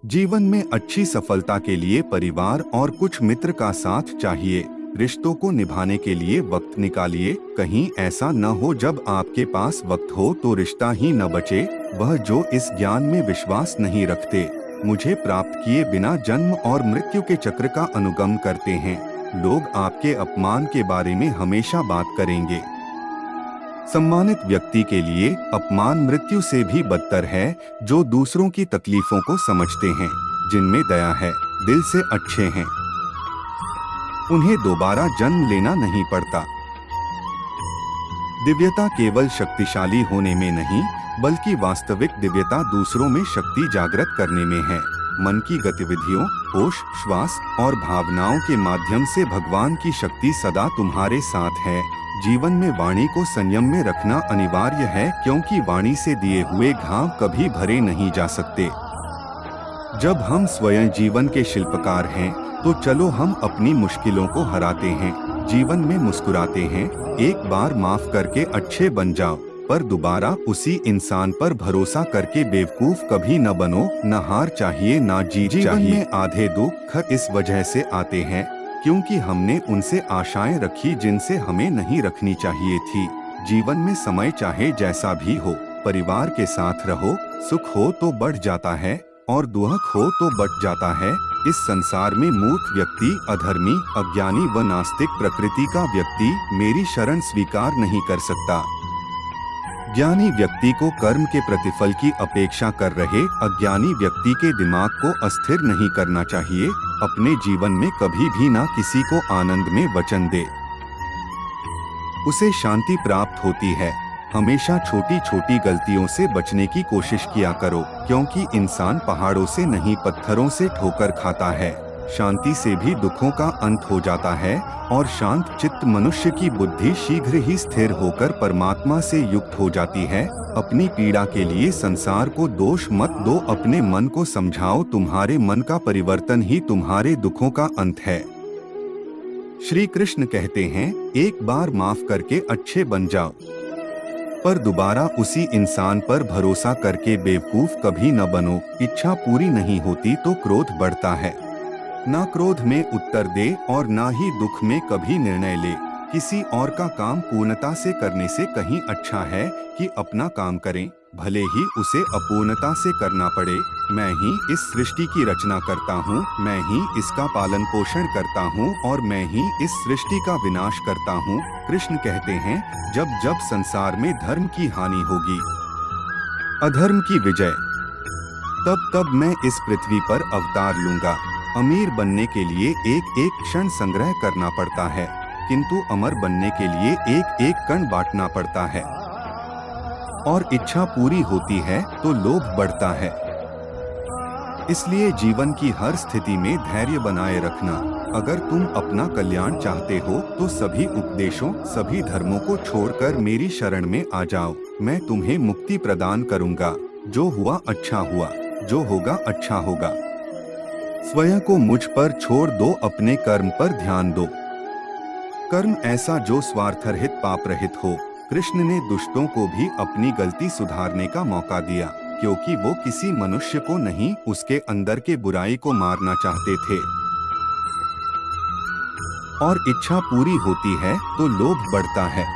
जीवन में अच्छी सफलता के लिए परिवार और कुछ मित्र का साथ चाहिए। रिश्तों को निभाने के लिए वक्त निकालिए। कहीं ऐसा न हो जब आपके पास वक्त हो तो रिश्ता ही न बचे। वह जो इस ज्ञान में विश्वास नहीं रखते, मुझे प्राप्त किए बिना जन्म और मृत्यु के चक्र का अनुगम करते हैं। लोग आपके अपमान के बारे में हमेशा बात करेंगे। सम्मानित व्यक्ति के लिए अपमान मृत्यु से भी बदतर है। जो दूसरों की तकलीफों को समझते हैं, जिनमें दया है, दिल से अच्छे हैं, उन्हें दोबारा जन्म लेना नहीं पड़ता। दिव्यता केवल शक्तिशाली होने में नहीं, बल्कि वास्तविक दिव्यता दूसरों में शक्ति जागृत करने में है। मन की गतिविधियों, होश, श्वास और भावनाओं के माध्यम से भगवान की शक्ति सदा तुम्हारे साथ है। जीवन में वाणी को संयम में रखना अनिवार्य है, क्योंकि वाणी से दिए हुए घाव कभी भरे नहीं जा सकते। जब हम स्वयं जीवन के शिल्पकार हैं, तो चलो हम अपनी मुश्किलों को हराते हैं, जीवन में मुस्कुराते हैं। एक बार माफ करके अच्छे बन जाओ, पर दोबारा उसी इंसान पर भरोसा करके बेवकूफ कभी न बनो। न हार चाहिए, न जीत चाहिए। जीवन में आधे दुख इस वजह से आते हैं क्योंकि हमने उनसे आशाएं रखी जिनसे हमें नहीं रखनी चाहिए थी। जीवन में समय चाहे जैसा भी हो, परिवार के साथ रहो। सुख हो तो बढ़ जाता है और दुख हो तो बट जाता है। इस संसार में मूर्ख व्यक्ति, अधर्मी, अज्ञानी व नास्तिक प्रकृति का व्यक्ति मेरी शरण स्वीकार नहीं कर सकता। ज्ञानी व्यक्ति को कर्म के प्रतिफल की अपेक्षा कर रहे अज्ञानी व्यक्ति के दिमाग को अस्थिर नहीं करना चाहिए। अपने जीवन में कभी भी ना किसी को आनंद में वचन दे, उसे शांति प्राप्त होती है। हमेशा छोटी छोटी गलतियों से बचने की कोशिश किया करो, क्योंकि इंसान पहाड़ों से नहीं पत्थरों से ठोकर खाता है। शांति से भी दुखों का अंत हो जाता है और शांत चित्त मनुष्य की बुद्धि शीघ्र ही स्थिर होकर परमात्मा से युक्त हो जाती है। अपनी पीड़ा के लिए संसार को दोष मत दो, अपने मन को समझाओ। तुम्हारे मन का परिवर्तन ही तुम्हारे दुखों का अंत है। श्री कृष्ण कहते हैं, एक बार माफ करके अच्छे बन जाओ, पर दोबारा उसी इंसान पर भरोसा करके बेवकूफ कभी न बनो। इच्छा पूरी नहीं होती तो क्रोध बढ़ता है। ना क्रोध में उत्तर दे और ना ही दुख में कभी निर्णय ले। किसी और का काम पूर्णता से करने से कहीं अच्छा है कि अपना काम करें, भले ही उसे अपूर्णता से करना पड़े। मैं ही इस सृष्टि की रचना करता हूँ, मैं ही इसका पालन पोषण करता हूँ और मैं ही इस सृष्टि का विनाश करता हूँ। कृष्ण कहते हैं, जब जब संसार में धर्म की हानि होगी, अधर्म की विजय, तब तब मैं इस पृथ्वी पर अवतार लूंगा। अमीर बनने के लिए एक एक क्षण संग्रह करना पड़ता है, किंतु अमर बनने के लिए एक एक कण बांटना पड़ता है। और इच्छा पूरी होती है तो लोभ बढ़ता है। इसलिए जीवन की हर स्थिति में धैर्य बनाए रखना। अगर तुम अपना कल्याण चाहते हो तो सभी उपदेशों, सभी धर्मों को छोड़कर मेरी शरण में आ जाओ। मैं तुम्हें मुक्ति प्रदान करूंगा। जो हुआ अच्छा हुआ, जो होगा अच्छा होगा। स्वयं को मुझ पर छोड़ दो, अपने कर्म पर ध्यान दो। कर्म ऐसा जो स्वार्थरहित, पाप रहित हो। कृष्ण ने दुष्टों को भी अपनी गलती सुधारने का मौका दिया, क्योंकि वो किसी मनुष्य को नहीं, उसके अंदर के बुराई को मारना चाहते थे। और इच्छा पूरी होती है तो लोभ बढ़ता है।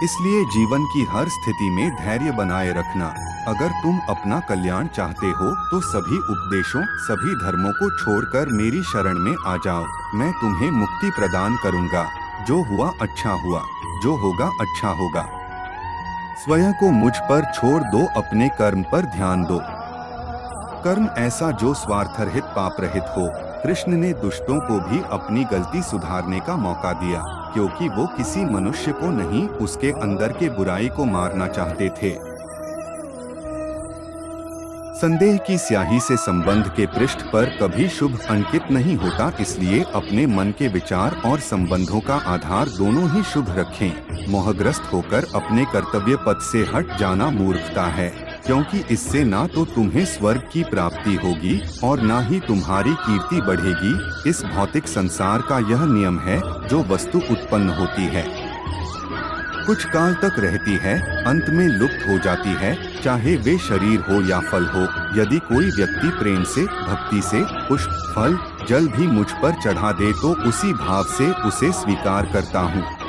इसलिए जीवन की हर स्थिति में धैर्य बनाए रखना। अगर तुम अपना कल्याण चाहते हो तो सभी उपदेशों, सभी धर्मों को छोड़कर मेरी शरण में आ जाओ। मैं तुम्हें मुक्ति प्रदान करूंगा। जो हुआ अच्छा हुआ, जो होगा अच्छा होगा। स्वयं को मुझ पर छोड़ दो, अपने कर्म पर ध्यान दो। कर्म ऐसा जो स्वार्थरहित, पाप रहित हो। कृष्ण ने दुष्टों को भी अपनी गलती सुधारने का मौका दिया, क्योंकि वो किसी मनुष्य को नहीं, उसके अंदर के बुराई को मारना चाहते थे। संदेह की स्याही से संबंध के पृष्ठ पर कभी शुभ अंकित नहीं होता, इसलिए अपने मन के विचार और संबंधों का आधार दोनों ही शुभ रखें। मोहग्रस्त होकर अपने कर्तव्य पथ से हट जाना मूर्खता है, क्योंकि इससे ना तो तुम्हें स्वर्ग की प्राप्ति होगी और ना ही तुम्हारी कीर्ति बढ़ेगी। इस भौतिक संसार का यह नियम है, जो वस्तु उत्पन्न होती है कुछ काल तक रहती है, अंत में लुप्त हो जाती है, चाहे वे शरीर हो या फल हो। यदि कोई व्यक्ति प्रेम से, भक्ति से पुष्प, फल, जल भी मुझ पर चढ़ा दे तो उसी भाव से उसे स्वीकार करता हूँ।